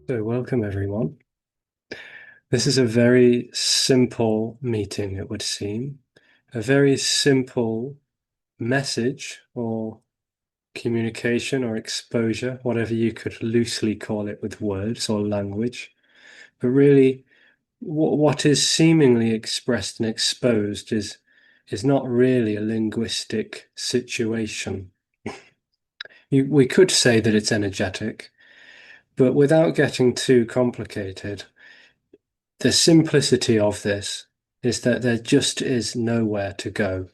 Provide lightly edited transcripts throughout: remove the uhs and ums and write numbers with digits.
So, welcome everyone. This is a very simple meeting, it would seem. A very simple message or communication or exposure, whatever you could loosely call it with words or language. But really, what is seemingly expressed and exposed is not really a linguistic situation. We could say that it's energetic, but without getting too complicated, the simplicity of this is that there just is nowhere to go.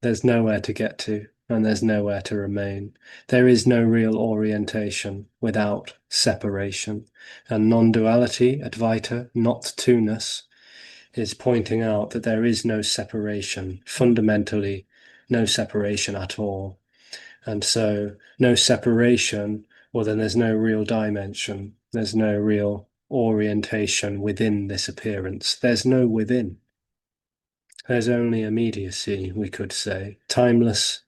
There's nowhere to get to, and there's nowhere to remain. There is no real orientation without separation. And non-duality, Advaita, not two-ness, is pointing out that there is no separation, fundamentally no separation at all. And so no separation, well, then there's no real dimension. There's no real orientation within this appearance. There's no within. There's only immediacy, we could say, timeless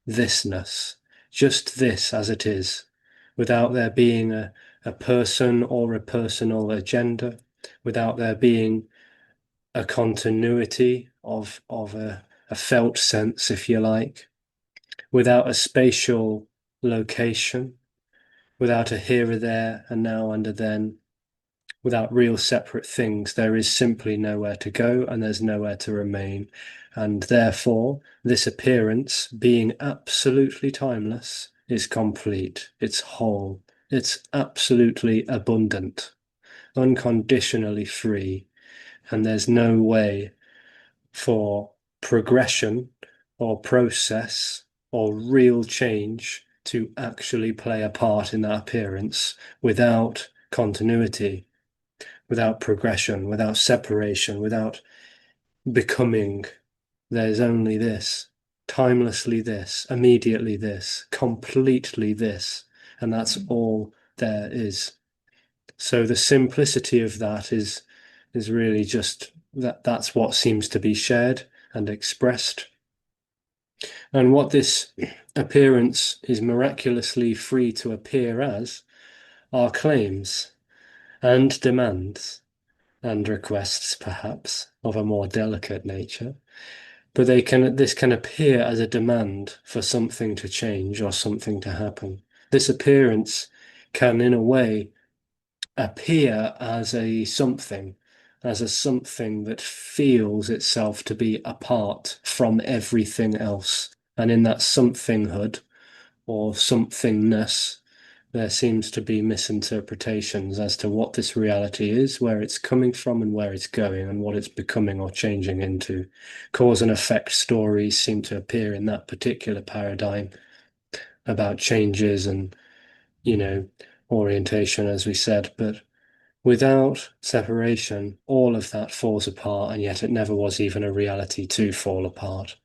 thisness, just this as it is, without there being a person or a personal agenda, without there being a continuity of a felt sense, if you like, without a spatial location, without a here or there, a now and a then, without real separate things. There is simply nowhere to go and there's nowhere to remain. And therefore, this appearance, being absolutely timeless, is complete, it's whole, it's absolutely abundant, unconditionally free, and there's no way for progression or process or real change to actually play a part in that appearance without continuity, without progression, without separation, without becoming. There's only this, timelessly this, immediately this, completely this, and that's all there is. So the simplicity of that is really just that's what seems to be shared and expressed. And what this appearance is miraculously free to appear as are claims and demands and requests, perhaps, of a more delicate nature. But this can appear as a demand for something to change or something to happen. This appearance can, in a way, appear as a something that feels itself to be apart from everything else. And in that somethinghood or somethingness, there seems to be misinterpretations as to what this reality is, where it's coming from and where it's going, and what it's becoming or changing into. Cause and effect stories seem to appear in that particular paradigm about changes and, orientation, as we said. But without separation, all of that falls apart, and yet it never was even a reality to fall apart.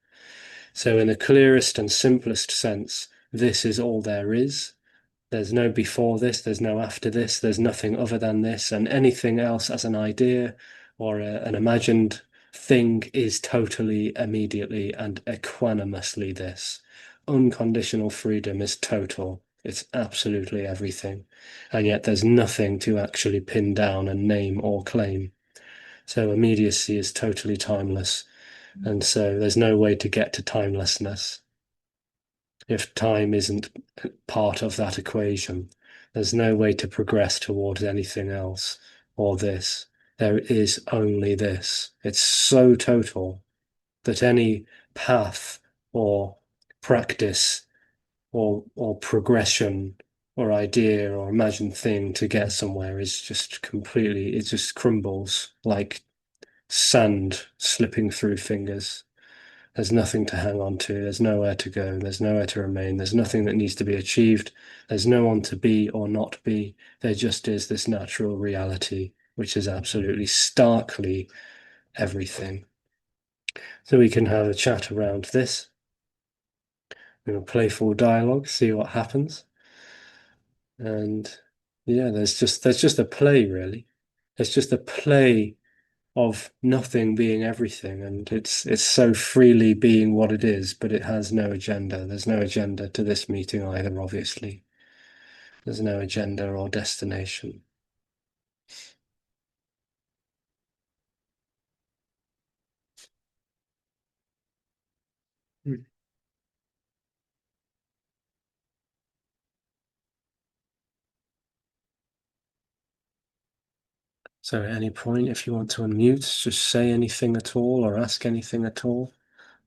So, in the clearest and simplest sense, this is all there is. There's no before this, there's no after this, there's nothing other than this, and anything else as an idea or an imagined thing is totally, immediately, and equanimously this. Unconditional freedom is total. It's absolutely everything. And yet there's nothing to actually pin down and name or claim. So immediacy is totally timeless. And so there's no way to get to timelessness if time isn't part of that equation. There's no way to progress towards anything else or this. There is only this. It's so total that any path or practice or progression or idea or imagined thing to get somewhere is just completely, it just crumbles like sand slipping through fingers. There's nothing to hang on to. There's nowhere to go. There's nowhere to remain. There's nothing that needs to be achieved. There's no one to be or not be. There just is this natural reality, which is absolutely starkly everything. So we can have a chat around this, a playful dialogue, see what happens. And yeah, there's just a play really. It's just a play of nothing being everything, and it's so freely being what it is, but it has no agenda. There's no agenda to this meeting either, obviously. There's no agenda or destination. Hmm. So at any point, if you want to unmute, just say anything at all or ask anything at all.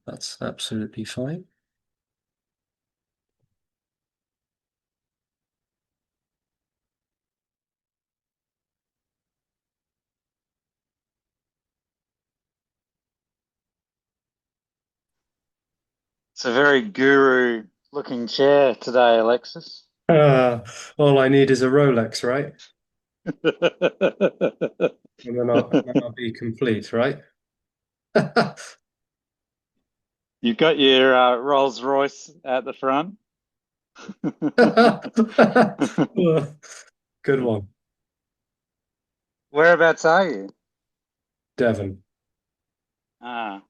That's absolutely fine. It's a very guru-looking chair today, Alexis. All I need is a Rolex, right? And then I'll be complete, right? You've got your Rolls Royce at the front. Good one. Whereabouts are you? Devon. Ah,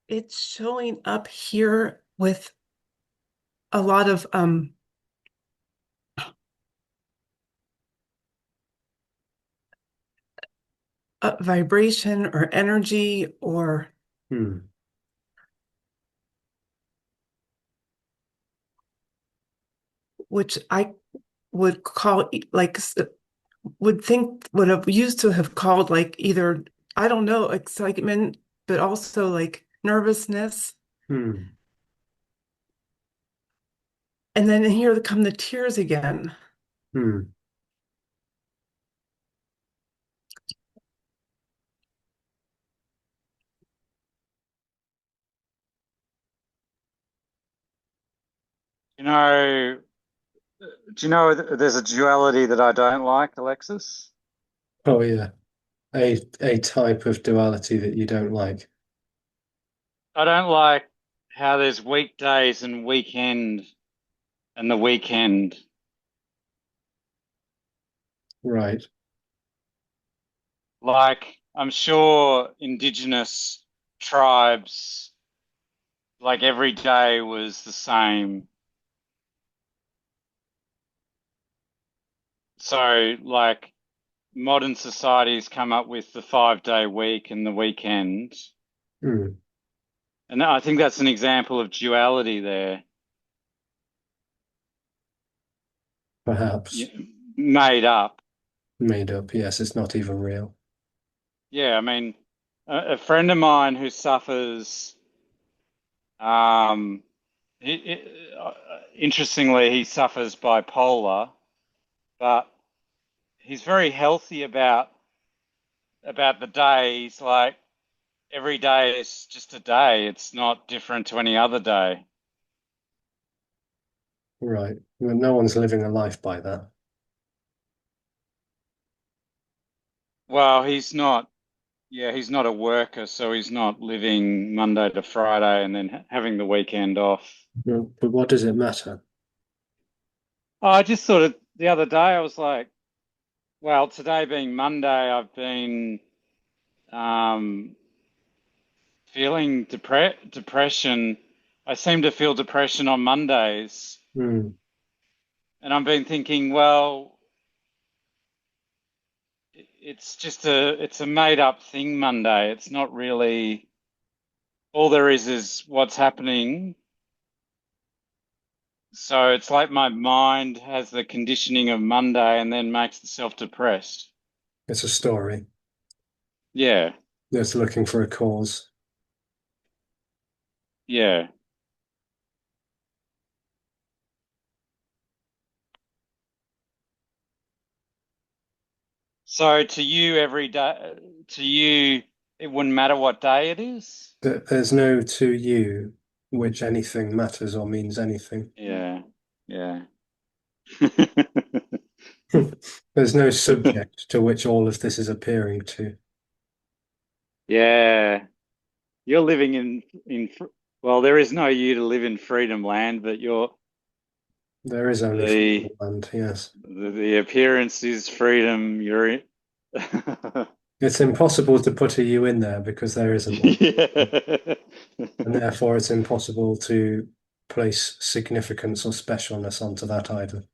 It's showing up here with a lot of vibration or energy, or Hmm. which I would call would think would have used to have called like either, I don't know, excitement, but also like nervousness. Hmm. And then here come the tears again. Hmm. you know, do you know there's a duality that I don't like, Alexis? Oh yeah. A type of duality that you don't like. I don't like how there's weekdays and the weekend. Right. Like, I'm sure indigenous tribes, like every day was the same. So, like, modern society's come up with the 5-day week and the weekend. Hmm. And I think that's an example of duality there, Perhaps. made up. Made up. Yes, it's not even real. Yeah, I mean, a friend of mine who suffers, um, interestingly, he suffers bipolar, but he's very healthy about the day. He's like, every day is just a day. It's not different to any other day. Right. Well, no one's living a life by that. Well, he's not. Yeah, he's not a worker, so he's not living Monday to Friday and then having the weekend off. No, but what does it matter? Oh, I just sort of the other day I was like, well, today being Monday, I've been um, feeling depression. I seem to feel depression on Mondays, Hmm. and I've been thinking, well, it's a made up thing Monday. It's not really all there is what's happening. So it's like my mind has the conditioning of Monday and then makes itself depressed. It's a story. Yeah, It's looking for a cause. yeah. So to you, every day, to you, it wouldn't matter what day it is? There's no to you which anything matters or means anything. Yeah, yeah. There's no subject to which all of this is appearing to. Yeah. You're living well, there is no you to live in freedom land, but There is only the freedom land, yes. the appearance is freedom. You're in. It's impossible to put a you in there because there isn't one. Yeah. And therefore it's impossible to place significance or specialness onto that either.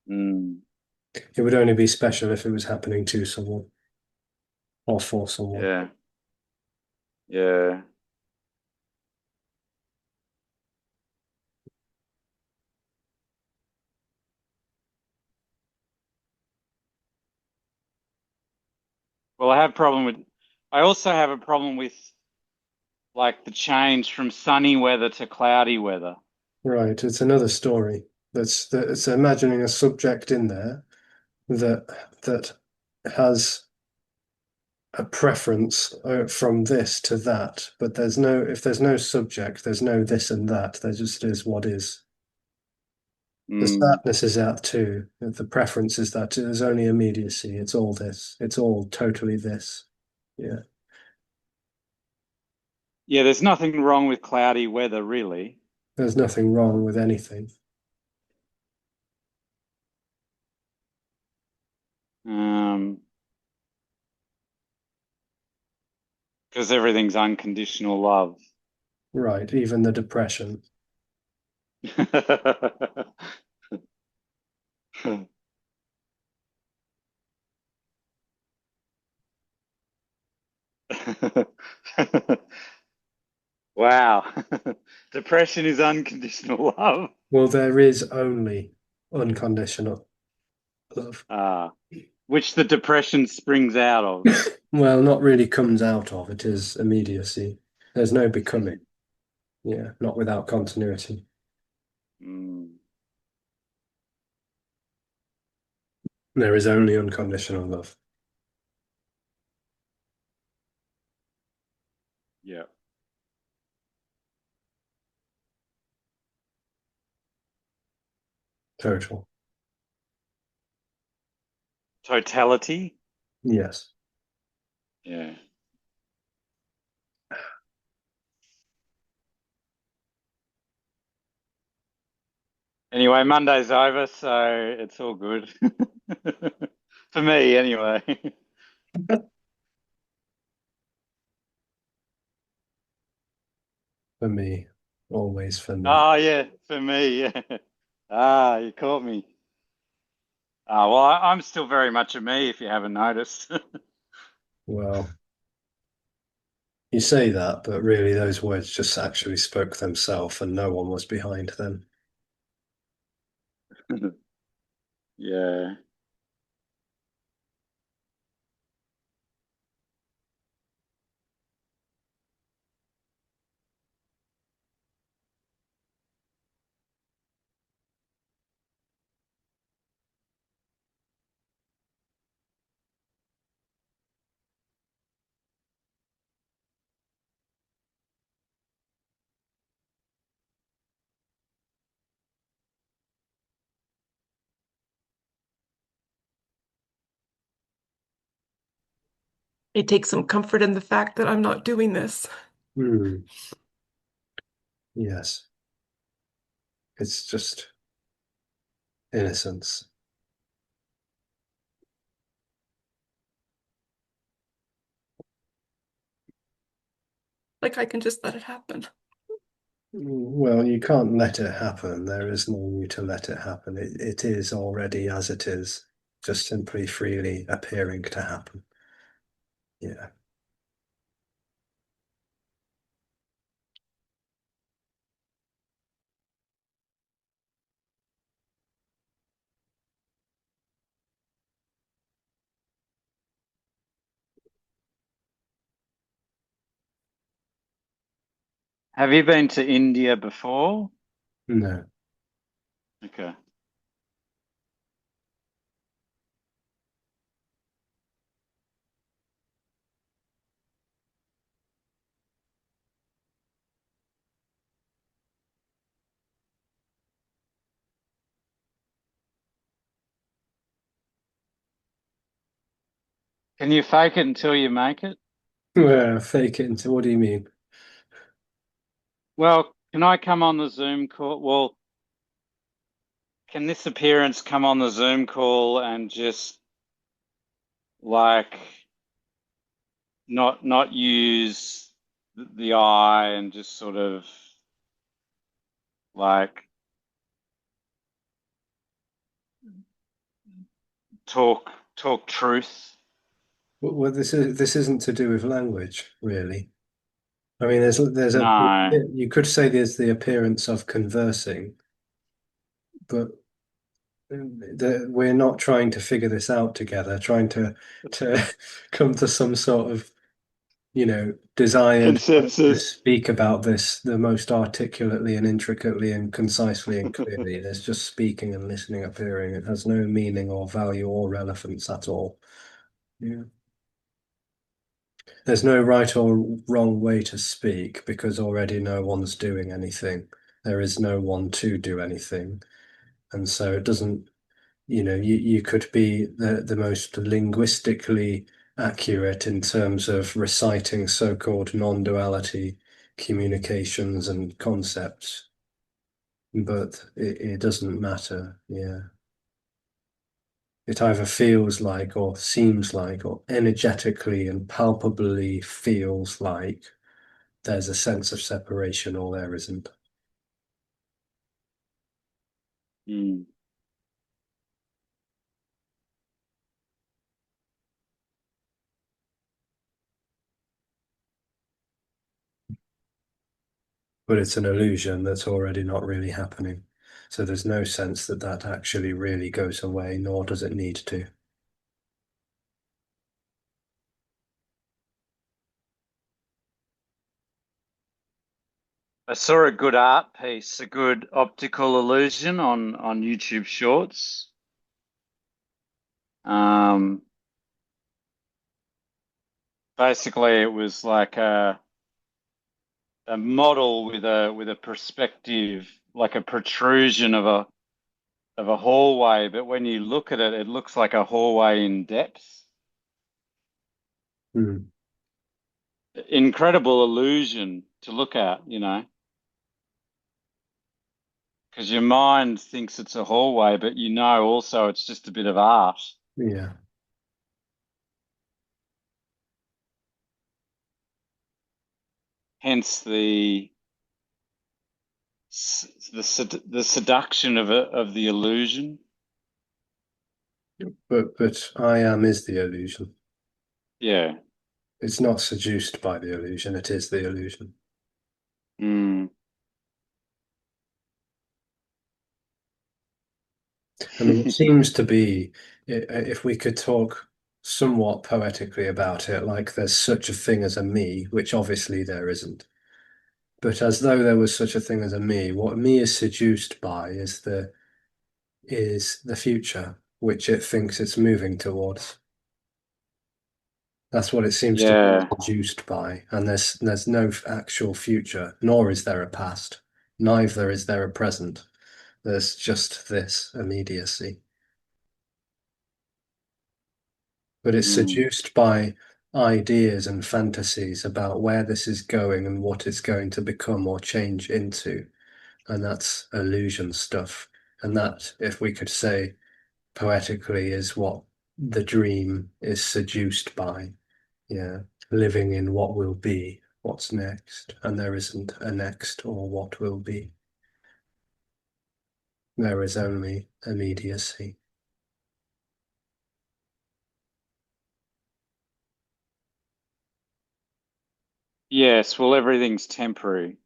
Mm, It would only be special if it was happening to someone or for someone. yeah. Yeah. Well, I also have a problem with like the change from sunny weather to cloudy weather. Right, it's another story. It's imagining a subject in there that that has a preference from this to that, but if there's no subject, there's no this and that. There just is what is. The Mm. sadness is that too. The preference is that there's only immediacy. It's all this. It's all totally this. Yeah. Yeah, there's nothing wrong with cloudy weather, really. There's nothing wrong with anything. Um, because everything's unconditional love. Right. Even the depression. Wow. Depression is unconditional love. Well, there is only unconditional love. Ah, which the depression springs out of. Well, not really comes out of it is immediacy. There's no becoming. Yeah, not without continuity. Mm, There is only unconditional love. yeah. Total. Totality. Yes. Yeah. Anyway, Monday's over, so it's all good. For me, anyway. For me. Always for me. Oh, yeah, for me, yeah. Ah, you caught me. Ah, well, I'm still very much a me, if you haven't noticed. Well, you say that, but really those words just actually spoke themselves and no one was behind them. Yeah. I take some comfort in the fact that I'm not doing this. Hmm. Yes. It's just innocence. Like I can just let it happen. Well, you can't let it happen. There is no need to let it happen. It is already as it is, just simply freely appearing to happen. Yeah. Have you been to India before? No. Okay. Can you fake it until you make it? Fake it into what do you mean? Well, can I come on the Zoom call? Well, can this appearance come on the Zoom call and just like not use the eye and just sort of like talk talk truth? Well, this isn't to do with language, really. I mean, there's a No. you could say there's the appearance of conversing, but we're not trying to figure this out together, trying to come to some sort of, desired way to Consensus. speak about this the most articulately and intricately and concisely and clearly. There's just speaking and listening appearing. It has no meaning or value or relevance at all. Yeah. There's no right or wrong way to speak because already no one's doing anything. There is no one to do anything. And so it doesn't, you could be the most linguistically accurate in terms of reciting so-called non-duality communications and concepts, but it doesn't matter. Yeah. It either feels like or seems like or energetically and palpably feels like there's a sense of separation or there isn't. Mm. But it's an illusion that's already not really happening. So there's no sense that that actually really goes away, nor does it need to. I saw a good art piece, a good optical illusion on YouTube Shorts. Um, Basically, it was like a model with a perspective, like a protrusion of a hallway. But when you look at it, it looks like a hallway in depth. Hmm. Incredible illusion to look at, because your mind thinks it's a hallway, but also it's just a bit of art. Yeah. Hence the seduction of the illusion. But I am is the illusion. Yeah. It's not seduced by the illusion, it is the illusion. Mm. I mean, it seems to be, if we could talk somewhat poetically about it, like there's such a thing as a me, which obviously there isn't. But as though there was such a thing as a me, what me is seduced by is the future, which it thinks it's moving towards. That's what it seems to be Yeah. seduced by, and there's no actual future, nor is there a past, neither is there a present. There's just this immediacy. But it's Mm. seduced by ideas and fantasies about where this is going and what it's going to become or change into. And that's illusion stuff. And that, if we could say poetically, is what the dream is seduced by. Yeah. Living in what will be, what's next. And there isn't a next or what will be. There is only immediacy. Yes, well, everything's temporary.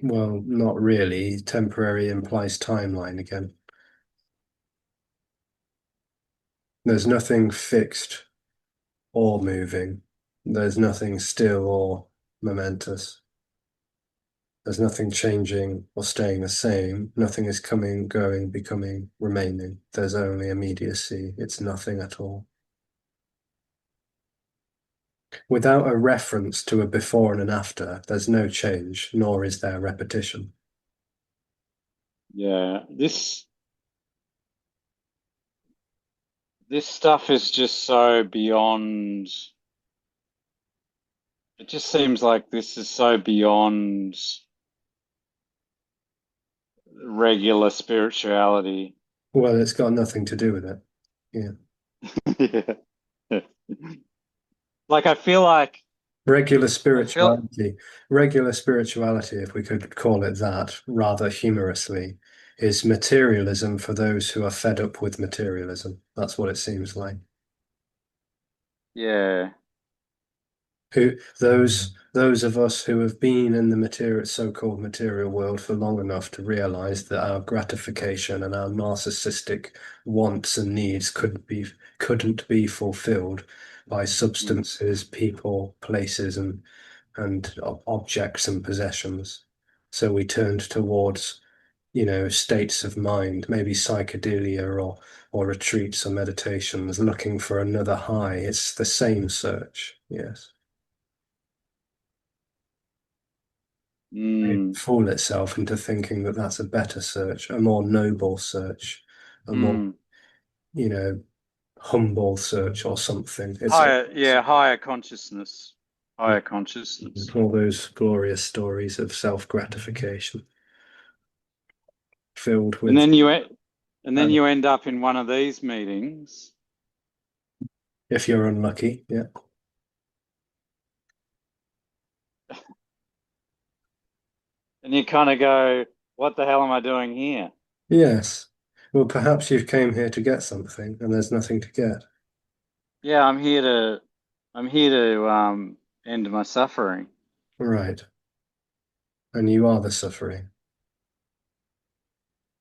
Well, not really. Temporary implies timeline again. There's nothing fixed or moving. There's nothing still or momentous. There's nothing changing or staying the same. Nothing is coming, going, becoming, remaining. There's only immediacy. It's nothing at all. Without a reference to a before and an after, there's no change, nor is there repetition. Yeah. This this stuff is just so beyond. It just seems like this is so beyond regular spirituality. Well, it's got nothing to do with it. Yeah. Yeah. Like I feel like Regular I feel spirituality, regular spirituality, if we could call it that, rather humorously, is materialism for those who are fed up with materialism. That's what it seems like. yeah. Who those of us who have been in the material so-called material world for long enough to realize that our gratification and our narcissistic wants and needs couldn't be fulfilled by Mm, substances, people, places, and objects and possessions. So we turned towards, states of mind, maybe psychedelia or retreats or meditations, looking for another high. It's the same search, yes. It mm, fool itself into thinking that that's a better search, a more noble search, a more, mm. you know, humble search or something. It's Higher consciousness. Higher consciousness. all those glorious stories of self-gratification filled And with, then you e- and then uh, you end up in one of these meetings if you're unlucky, yeah. and you kind of go, what the hell am I doing here? Yes. Well, perhaps you came here to get something and there's nothing to get. Yeah, I'm here to end my suffering. Right. And you are the suffering.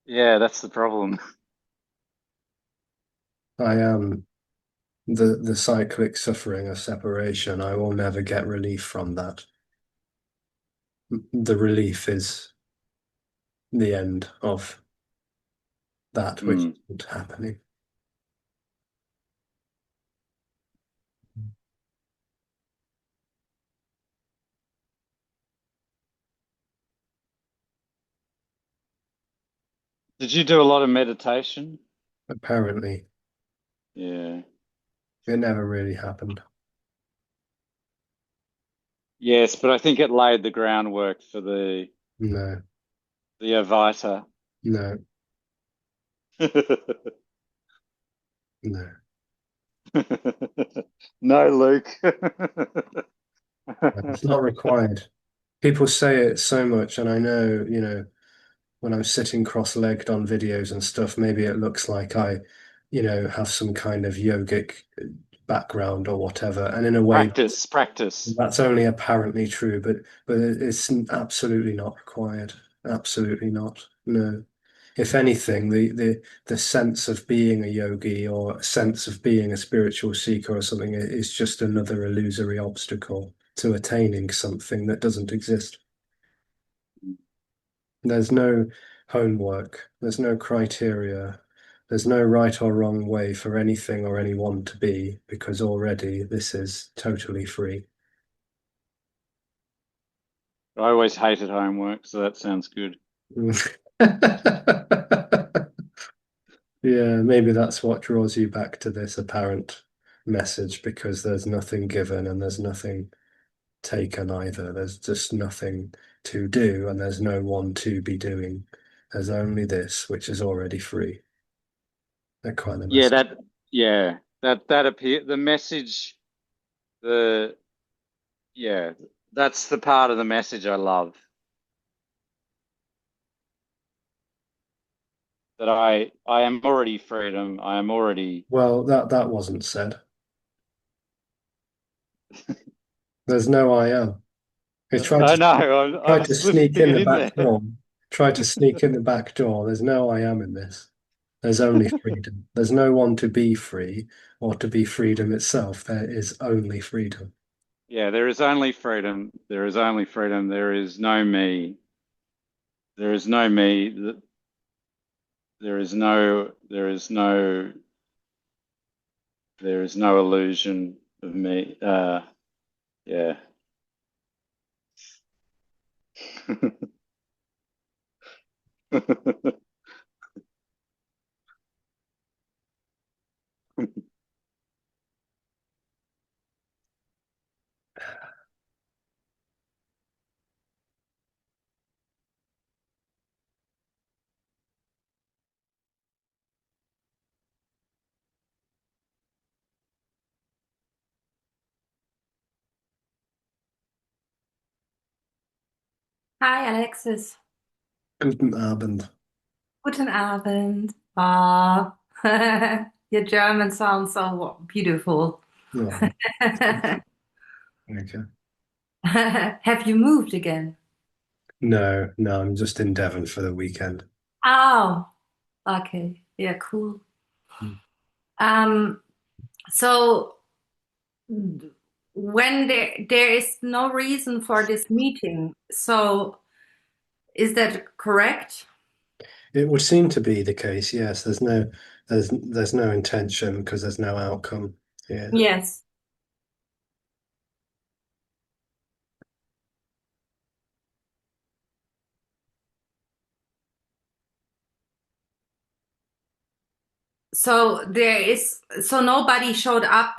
Yeah, that's the problem. I am the cyclic suffering of separation. I will never get relief from that. The relief is the end of that which Hmm. isn't happening. Did you do a lot of meditation? Apparently, Yeah. it never really happened. Yes, but I think it laid the groundwork for No, the Avita. no, no. No, Luke. It's not required. People say it so much, and I know, when I'm sitting cross-legged on videos and stuff, maybe it looks like I, have some kind of yogic background or whatever. And in a way, Practice. that's only apparently true, but it's absolutely not required. Absolutely not. No. If anything, the sense of being a yogi or a sense of being a spiritual seeker or something is just another illusory obstacle to attaining something that doesn't exist. There's no homework, there's no criteria, there's no right or wrong way for anything or anyone to be, because already this is totally free. I always hated homework, so that sounds good. Yeah, maybe that's what draws you back to this apparent message because there's nothing given and there's nothing taken either. There's just nothing to do and there's no one to be doing. There's only this, which is already free. Yeah, Equanimous. that appear the message, the yeah, that's the part of the message I love. That I am already freedom. I am already. Well, that wasn't said. There's no I am. He tried I to know. I'm tried to sneak slipping in it the in back there. door. Tried to sneak in the back door. There's no I am in this. There's only freedom. There's no one to be free or to be freedom itself. There is only freedom. Yeah, there is only freedom. There is only freedom. There is no me. There is no me. There is no illusion of me. Yeah. Hi, Alexis. Guten Abend. Guten Abend. Ah, your German sounds so beautiful. Oh, okay. Have you moved again? No, no, I'm just in Devon for the weekend. Oh, okay. Yeah, cool. Mm. Um, so when there is no reason for this meeting, so is that correct? It would seem to be the case, yes. There's no intention because there's no outcome. Yeah. Yes. So so nobody showed up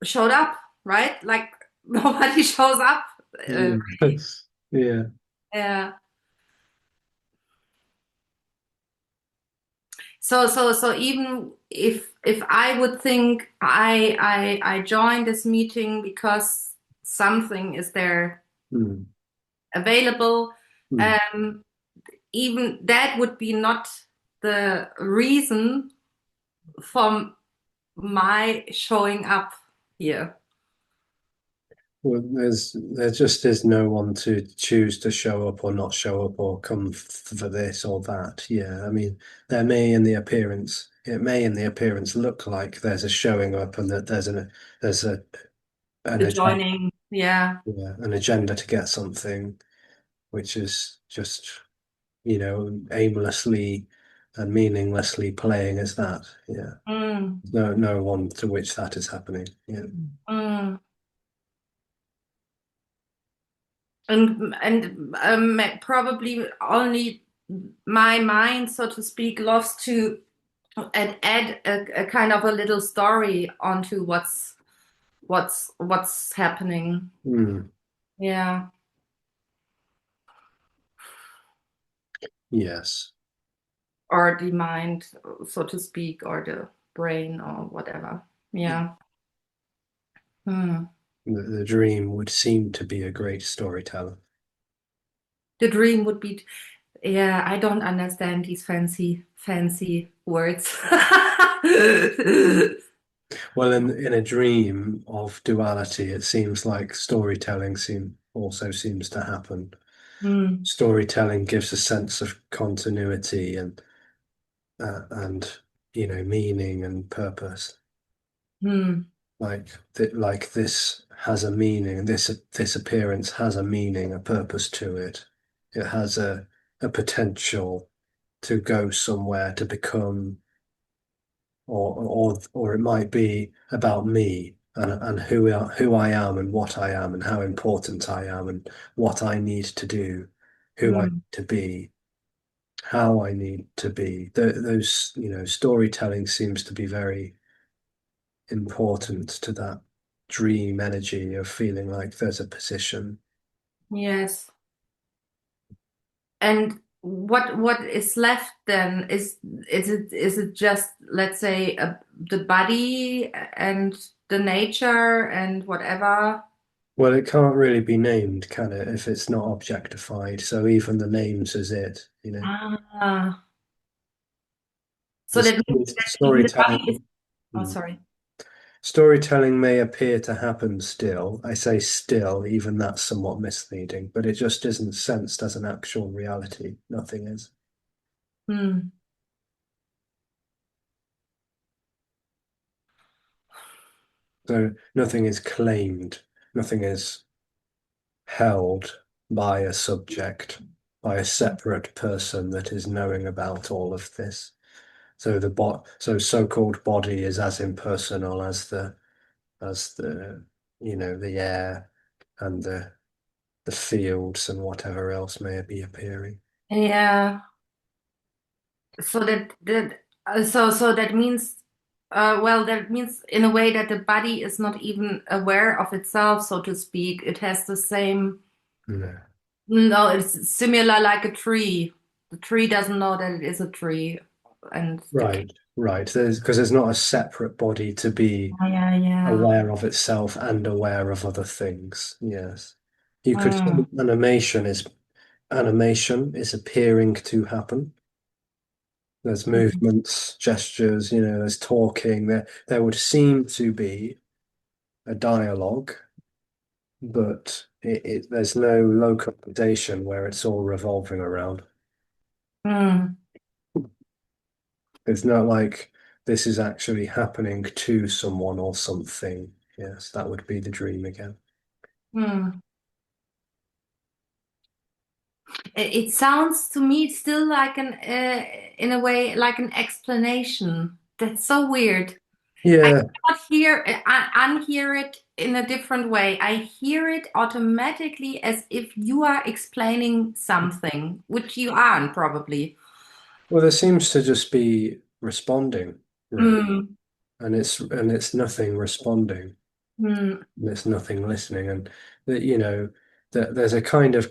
showed up, right? Like nobody shows up. Uh, Yeah. Yeah. yeah. So even if I would think I joined this meeting because something is there Mm. available, Mm. um, even that would be not the reason for my showing up here. Well, there just is no one to choose to show up or not show up or come for this or that. Yeah, I mean, it may in the appearance look like there's a showing up and that there's an The agenda, joining, yeah. yeah, an agenda to get something, which is just, aimlessly and meaninglessly playing as that. Yeah, Mm, no one to which that is happening. Yeah. mm. And probably only my mind, so to speak, loves to add a kind of a little story onto what's happening. Mm. Yeah. Yes. Or the mind, so to speak, or the brain or whatever. Yeah. Hmm. The dream would seem to be a great storyteller. The dream would be, yeah, I don't understand these fancy words. Well, in a dream of duality, it seems like storytelling also seems to happen. Hmm. Storytelling gives a sense of continuity and meaning and purpose. Hmm. Like this has a meaning. This appearance has a meaning, a purpose to it. It has a potential to go somewhere, to become, or it might be about me and who I am and what I am and how important I am and what I need to do, who I Hmm. need to be, how I need to be. Those, storytelling seems to be very important to that dream energy of feeling like there's a position. Yes. And what is left then? Is it just, let's say, the body and the nature and whatever? Well, it can't really be named, can it, if it's not objectified? So even the names is it. Ah, so The that means that even the body is. storytelling. Oh, Hmm. sorry. Storytelling may appear to happen still. I say still, even that's somewhat misleading, but it just isn't sensed as an actual reality. Nothing is. Hmm. So nothing is claimed, nothing is held by a subject, by a separate person that is knowing about all of this. So so-called body is as impersonal as the the air and the fields and whatever else may be appearing. Yeah. So that means, well, that means in a way that the body is not even aware of itself, so to speak. It has the same. No. No, it's similar like a tree. The tree doesn't know that it is a tree, and the. Right, right. Because there's not a separate body to be Yeah, yeah. aware of itself and aware of other things. Yes. You could say Mm, animation is appearing to happen. There's mm, movements, gestures, there's talking. There would seem to be a dialogue, but there's no localization where it's all revolving around. mm, It's not like this is actually happening to someone or something. Yes, that would be the dream again. mm. It sounds to me still like in a way, like an explanation. That's so weird. I Yeah, cannot unhear it in a different way. I hear it automatically as if you are explaining something, which you aren't probably. well, there seems to just be responding, really, Mm, and it's nothing responding, mm, and it's nothing listening, and that that there's a kind of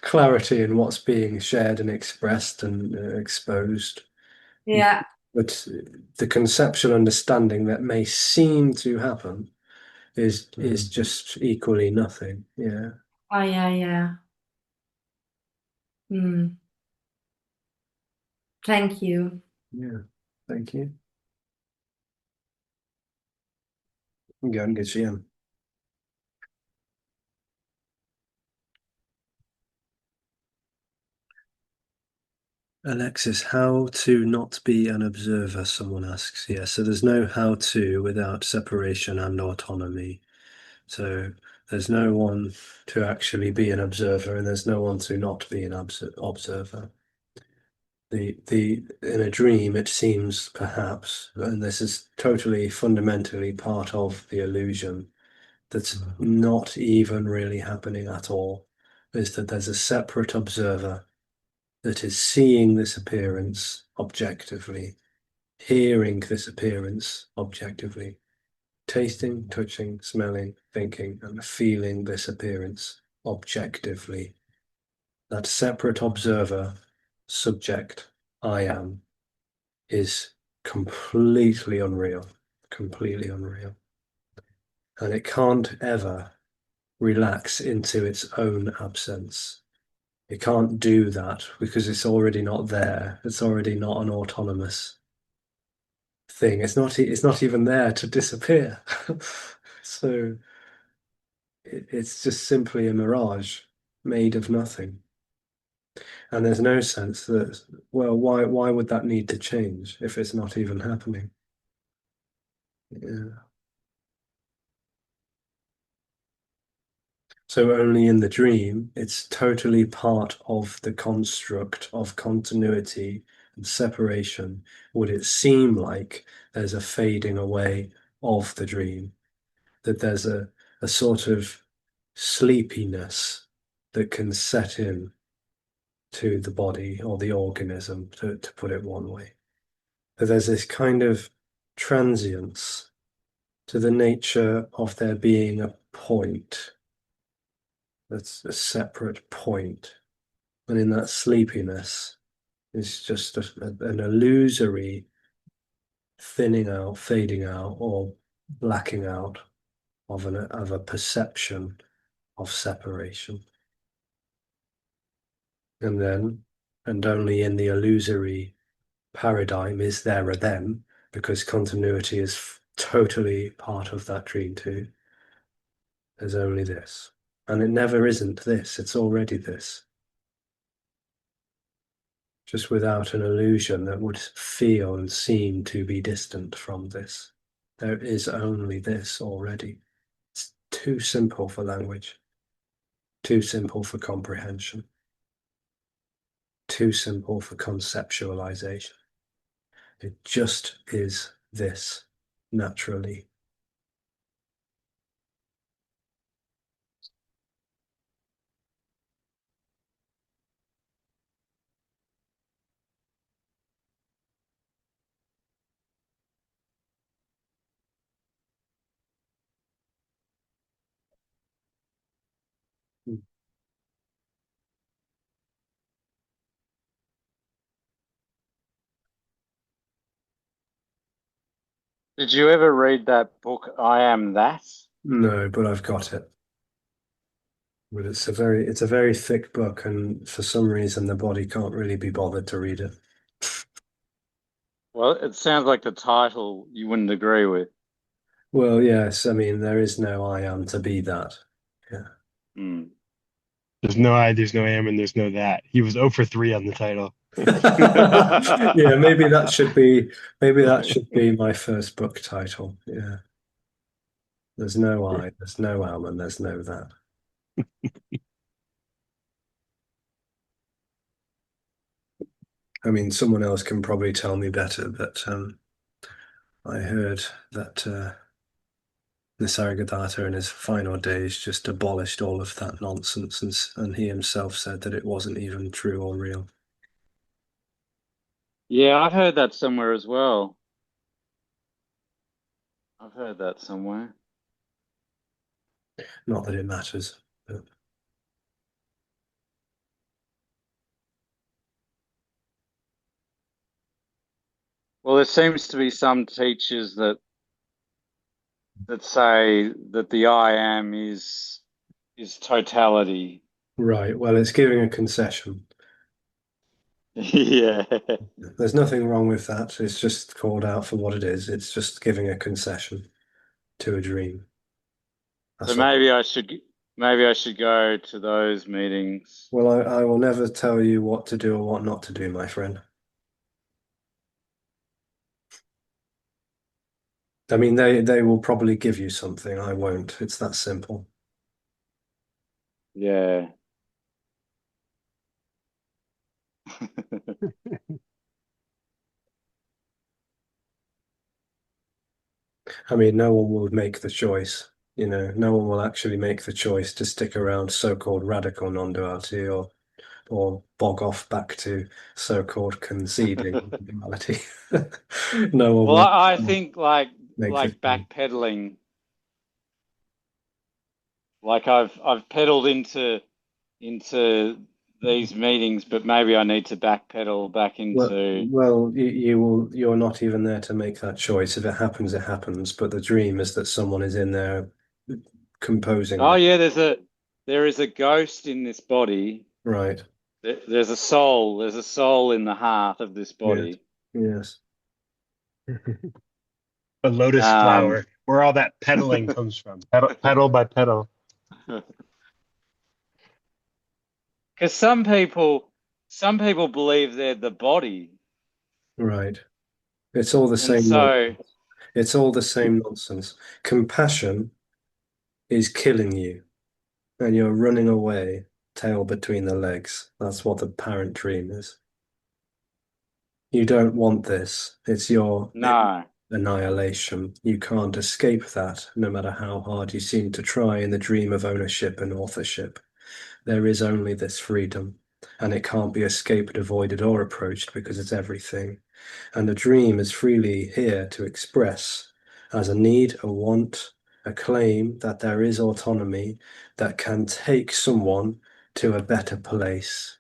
clarity in what's being shared and expressed and exposed, yeah. but the conceptual understanding that may seem to happen is just equally nothing. Yeah, Oh, yeah, yeah. Mm, thank you. yeah. Thank you. Go and get you. Alexis, how to not be an observer, someone asks. Yeah, so there's no how to without separation and autonomy. So there's no one to actually be an observer, and there's no one to not be an observer. The in a dream, it seems perhaps, and this is totally fundamentally part of the illusion, that's not even really happening at all, is that there's a separate observer that is seeing this appearance objectively, hearing this appearance objectively, tasting, touching, smelling, thinking, and feeling this appearance objectively. That separate observer, subject, I am, is completely unreal, completely unreal. And it can't ever relax into its own absence. It can't do that because it's already not there. It's already not an autonomous thing. It's not even there to disappear. So it's just simply a mirage made of nothing. And there's no sense that, well, why would that need to change if it's not even happening? Yeah. So only in the dream, it's totally part of the construct of continuity and separation. Would it seem like there's a fading away of the dream, that there's a sort of sleepiness that can set in to the body or the organism, to put it one way. That there's this kind of transience to the nature of there being a point that's a separate point. And in that sleepiness is just an illusory thinning out, fading out, or blacking out of a perception of separation. And then, and only in the illusory paradigm is there a then, because continuity is totally part of that dream too. There's only this. And it never isn't this, it's already this. Just without an illusion that would feel and seem to be distant from this. There is only this already. It's too simple for language, too simple for comprehension, too simple for conceptualization. It just is this naturally. Did you ever read that book, I Am That? No, but I've got it. But it's a very thick book, and for some reason the body can't really be bothered to read it. Well, it sounds like the title you wouldn't agree with. Well, yes, I mean there is no I am to be that. Yeah. Hmm. There's no I, there's no am, and there's no that. He was 0 for 3 on the title. Yeah, maybe that should be my first book title. Yeah. There's no I, there's no am, and there's no that. I mean, someone else can probably tell me better, but I heard that Nisargadatta in his final days just abolished all of that nonsense, and he himself said that it wasn't even true or real. Yeah, I've heard that somewhere as well. I've heard that somewhere. Not that it matters. But... Well, there seems to be some teachers that say that the I am is totality. Right. Well, it's giving a concession. Yeah. There's nothing wrong with that. It's just called out for what it is. It's just giving a concession to a dream. So That's all. maybe I should go to those meetings. Well, I will never tell you what to do or what not to do, my friend. I mean, they will probably give you something. I won't. It's that simple. Yeah. I mean, no one will make the choice. You know, no one will actually make the choice to stick around so-called radical non-duality or bog off back to so-called conceding duality. No one Well, will I think make the like choice. backpedaling, like I've pedaled into these meetings, but maybe I need to backpedal back into. Well, you will. You're not even there to make that choice. If it happens, it happens. But the dream is that someone is in there composing Oh this. yeah, there is a ghost in this body. Right. There's a soul. There's a soul in the heart of this Yes. body. Yes. A lotus Um, flower, where all that pedaling comes from. Pedal by pedal. because some people believe they're the body, Right. It's all the and same so nonsense. It's all the same nonsense. Compassion is killing you, and you're running away, tail between the legs. That's what the parent dream is. You don't want this. It's your no, annihilation. You can't escape that, no matter how hard you seem to try in the dream of ownership and authorship. There is only this freedom, and it can't be escaped, avoided, or approached because it's everything. And the dream is freely here to express as a need, a want, a claim that there is autonomy that can take someone to a better place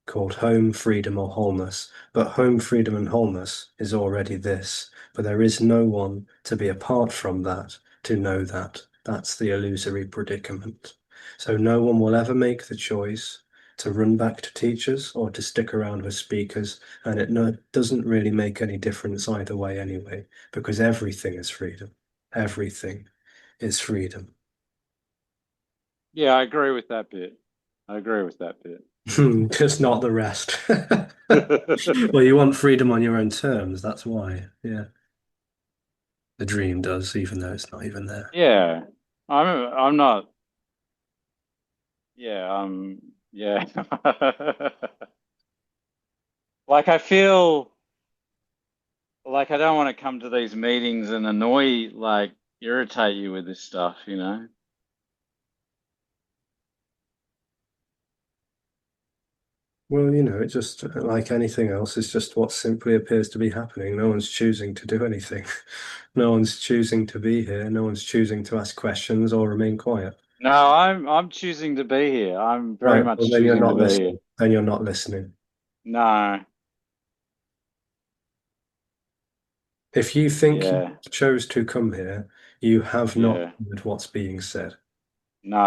called home, freedom, or wholeness. But home, freedom, and wholeness is already this. But there is no one to be apart from that, to know that. That's the illusory predicament. So no one will ever make the choice to run back to teachers or to stick around with speakers. And doesn't really make any difference either way anyway, because everything is freedom. Everything is freedom. yeah, I agree with that bit. I agree with that bit. Just not the rest. Well, you want freedom on your own terms, that's why. Yeah. The dream does, even though it's not even there. Yeah, I'm not. Yeah, yeah. Like I feel like I don't want to come to these meetings and irritate you with this stuff, you know? Well, you know, it just like anything else, it's just what simply appears to be happening. No one's choosing to do anything. No one's choosing to be here. No one's choosing to ask questions or remain quiet. No, I'm choosing to be here. I'm very Right. Well, much then you're choosing to not be here. listening. Then you're not listening. No. If you think you Yeah, chose to come here, you have not yeah. heard what's being said. No,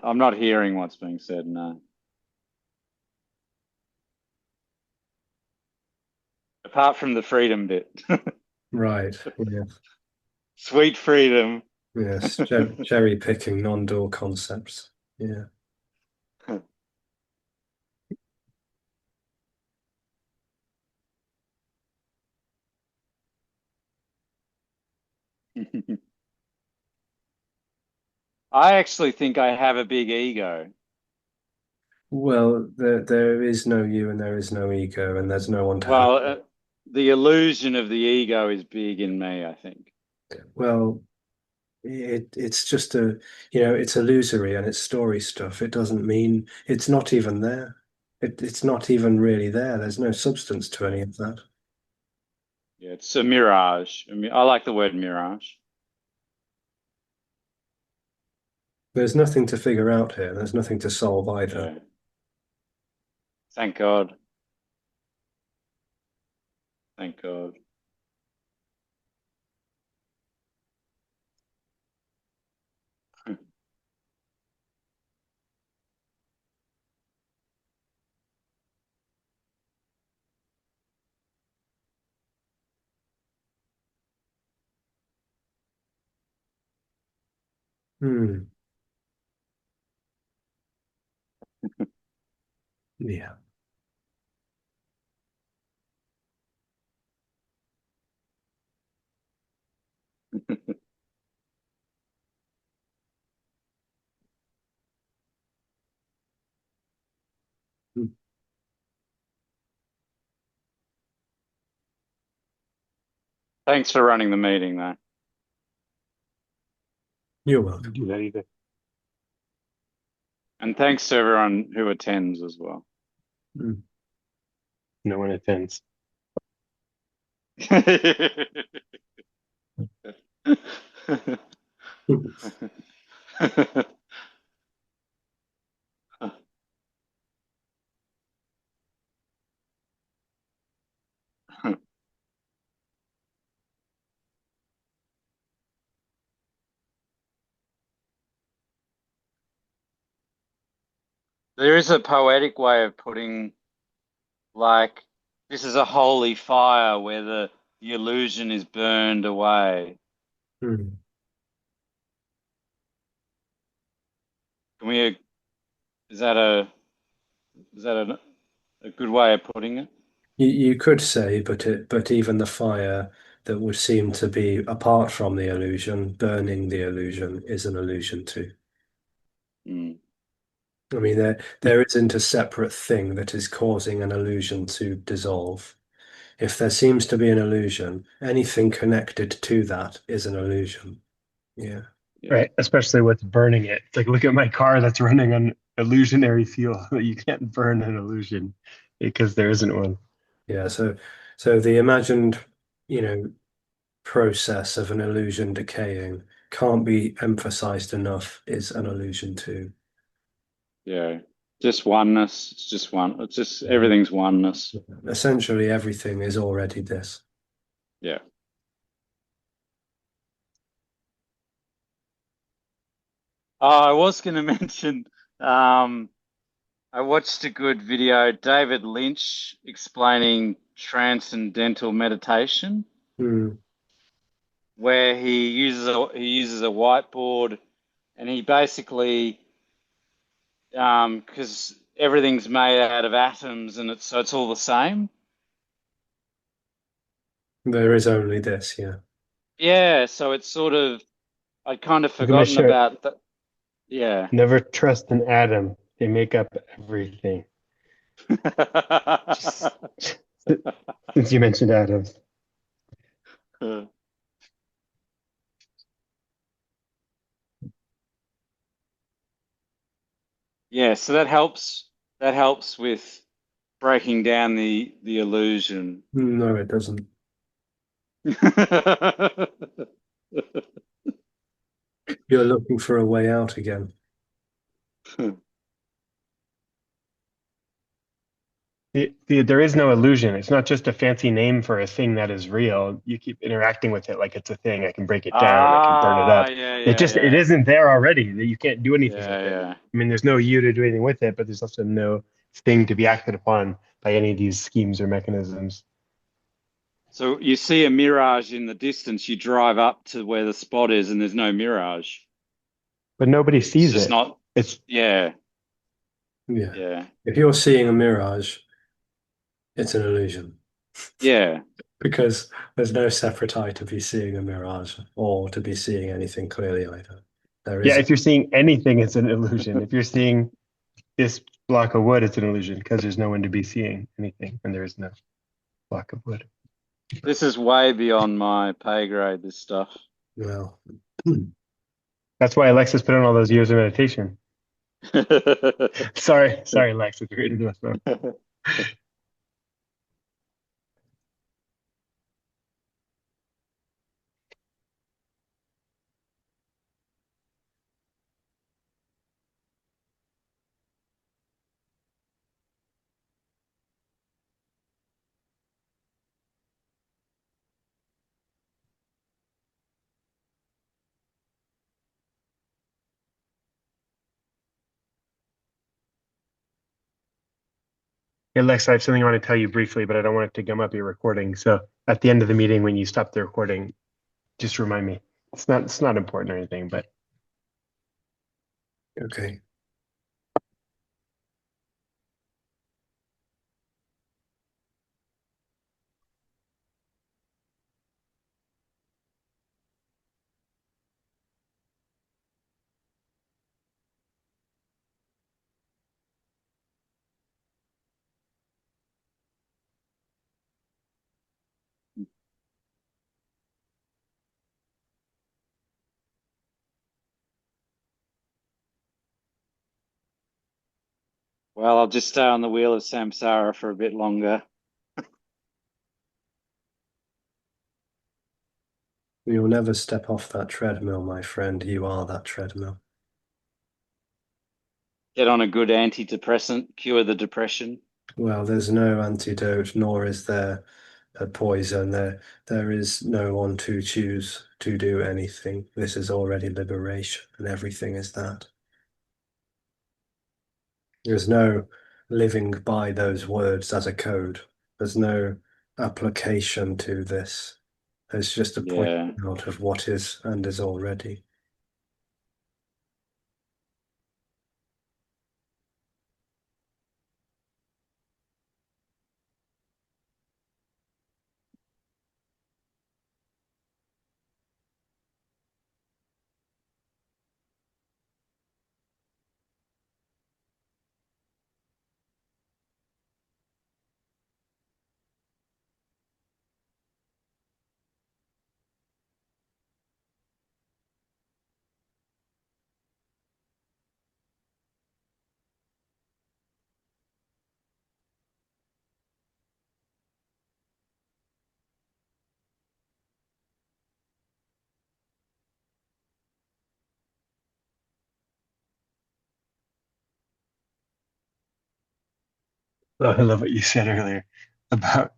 I'm not hearing what's being said, no. Apart from the freedom bit. Right. Yeah. Sweet freedom. Yes. Cherry picking non-dual concepts. Yeah. I actually think I have a big ego. Well, there is no you and there is no ego, and there's no one to have. Well, the illusion of the ego is big in me, I think. Well, it's just it's illusory and it's story stuff. It doesn't mean it's not even there. It's not even really there. There's no substance to Yeah, any of that. yeah, it's a mirage. I mean, I like the word mirage. There's nothing to figure out here. There's nothing to solve either. Yeah, thank God. Thank God. Hmm. Yeah. Hmm. Thanks for running the meeting, though. You're Don't welcome. do that either. And thanks to everyone who attends as well. Hmm. No one attends. There is a poetic way of putting, like, this is a holy fire where the illusion is burned away. Hmm. Can we, is that a good way of putting it? You could say, but even the fire that would seem to be apart from the illusion, burning the illusion, is an illusion too. Mm, I mean, there isn't a separate thing that is causing an illusion to dissolve. If there seems to be an illusion, anything connected to that is an illusion. Yeah. yeah, Right. Especially what's burning it. It's like, look at my car that's running on illusionary fuel. You can't burn an illusion because there isn't one. Yeah. So the imagined, you know, process of an illusion decaying can't be emphasized enough is an illusion too. yeah. Just oneness. It's just one. It's just everything's oneness. Essentially, everything is already this. Yeah. Oh, I was going to mention, um, I watched a good video, David Lynch explaining transcendental meditation, Hmm. where he uses a whiteboard and he basically because everything's made out of atoms and it's all the same. There is only this, yeah. Yeah, so it's sort of I'd kind of Look at my forgotten shirt. about that. Yeah. Never trust an atom. They make up everything. Just since you mentioned atoms. Yeah, so that helps with breaking down the illusion. No, it doesn't. You're looking for a way out again. There is no illusion. It's not just a fancy name for a thing that is real. You keep interacting with it like it's a thing. I can break it down. I can burn it Ah, up. yeah, It yeah, just, it yeah, isn't there already. That you can't do anything yeah, with it. yeah. I mean, there's no you to do anything with it, but there's also no thing to be acted upon by any of these schemes or mechanisms. So you see a mirage in the distance, you drive up to where the spot is, and there's no mirage. But nobody It's sees just it. not, It's yeah, Yeah. yeah, If you're seeing a mirage, it's an illusion yeah. because there's no separate eye to be seeing a mirage or to be seeing anything clearly either. There Yeah, isn't. if you're seeing anything, it's an illusion. If you're seeing this block of wood, it's an illusion because there's no one to be seeing anything when there is no block of wood. This is way beyond my pay grade, this stuff. Well, That's why Alexis put in all those years of meditation. Sorry, Alexis, you're into this though. Hey, Alexa, I have something I want to tell you briefly, but I don't want it to gum up your recording. So at the end of the meeting, when you stop the recording, just remind me. It's not important or anything, but okay. Well, I'll just stay on the wheel of samsara for a bit longer. You'll never step off that treadmill, my friend. You are that treadmill. Get on a good antidepressant, cure the depression. Well, there's no antidote, nor is there a poison. There is no one to choose to do anything. This is already liberation, and everything is that. There's no living by those words as a code. There's no application to this. There's just a point Yeah. out of what is and is already. I love what you said earlier about,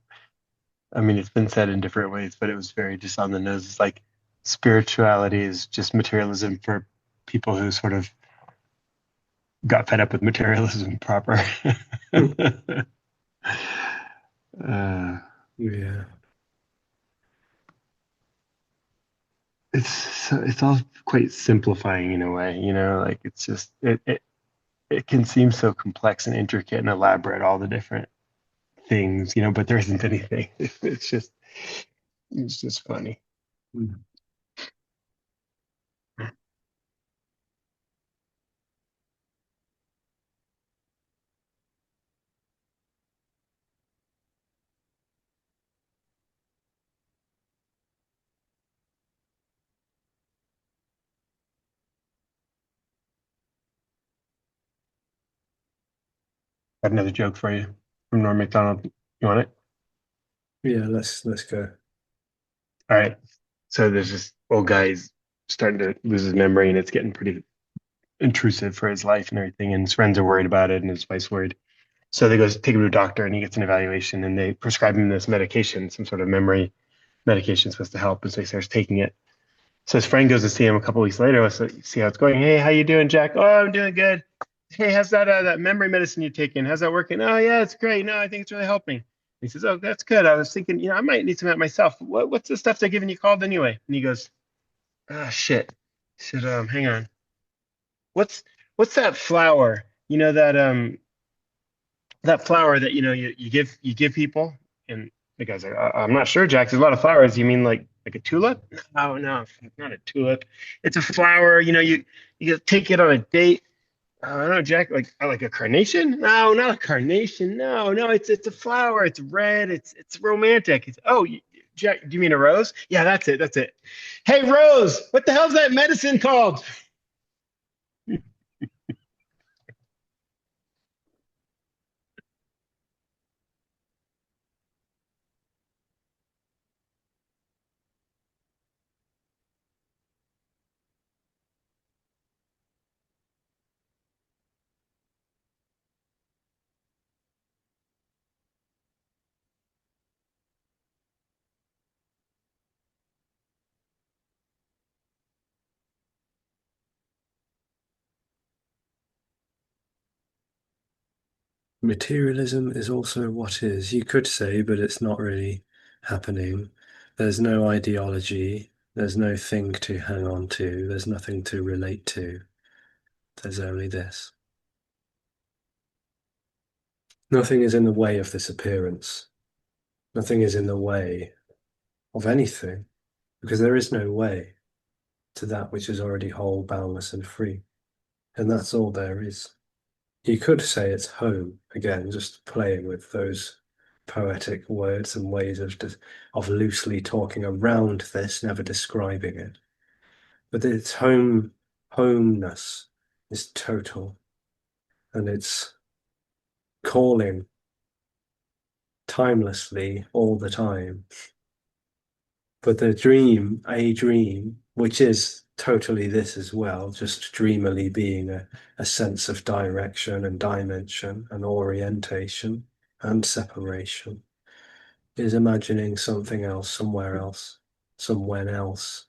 I mean, it's been said in different ways, but it was very just on the nose. It's like spirituality is just materialism for people who sort of got fed up with materialism proper. uh, Yeah. it's all quite simplifying in a way, like it's just it can seem so complex and intricate and elaborate, all the different things, but there isn't anything. It's just funny. Mm. Got another joke for you from Norm Macdonald. You want it? Yeah, let's go. All right. So there's this old guy, he's starting to lose his memory and it's getting pretty intrusive for his life and everything. And his friends are worried about it and his wife's worried. So they go take him to a doctor and he gets an evaluation and they prescribe him this medication, some sort of memory medication supposed to help. And so he starts taking it. So his friend goes to see him a couple weeks later. Let's see how it's going. Hey, how you doing, Jack? Oh, I'm doing good. Hey, how's that memory medicine you're taking? How's that working? Oh, yeah, it's great. No, I think it's really helping. He says, oh, that's good. I was thinking, I might need some of that myself. What's the stuff they're giving you called anyway? And he goes, ah, shit. He said, hang on. What's what's that flower? That flower that you give people. And the guy's like, I'm not sure, Jack. There's a lot of flowers. You mean like a tulip? No, no, it's not a tulip. It's a flower. You take it on a date. I don't know, Jack. Like a carnation? No, not a carnation. No, no, it's a flower. It's red. It's romantic. Jack, do you mean a rose? Yeah, that's it. That's it. Hey, Rose, what the hell's that medicine called? Materialism is also what is. You could say, but it's not really happening. There's no ideology. There's no thing to hang on to. There's nothing to relate to. There's only this. Nothing is in the way of this appearance. Nothing is in the way of anything, because there is no way to that which is already whole, boundless, and free. And that's all there is. You could say it's home, again, just playing with those poetic words and ways of loosely talking around this, never describing it. But its homeness is total, and it's calling timelessly all the time. But a dream, which is totally this as well, just dreamily being a sense of direction and dimension and orientation and separation, is imagining something else, somewhere else, somewhere else,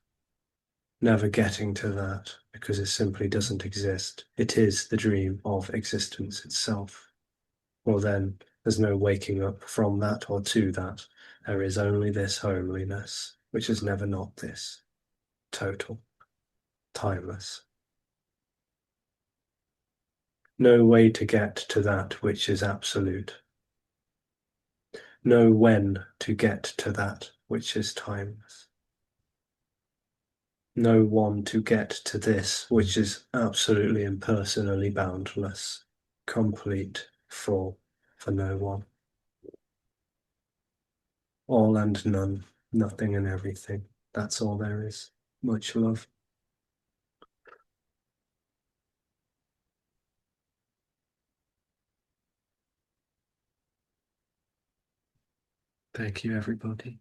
never getting to that because it simply doesn't exist. It is the dream of existence itself. Well, then there's no waking up from that or to that. There is only this homeliness, which is never not this, total, timeless. No way to get to that which is absolute. No when to get to that which is timeless. No one to get to this which is absolutely impersonally boundless, complete, full, for no one. All and none, nothing and everything. That's all there is. Much love. Thank you, everybody.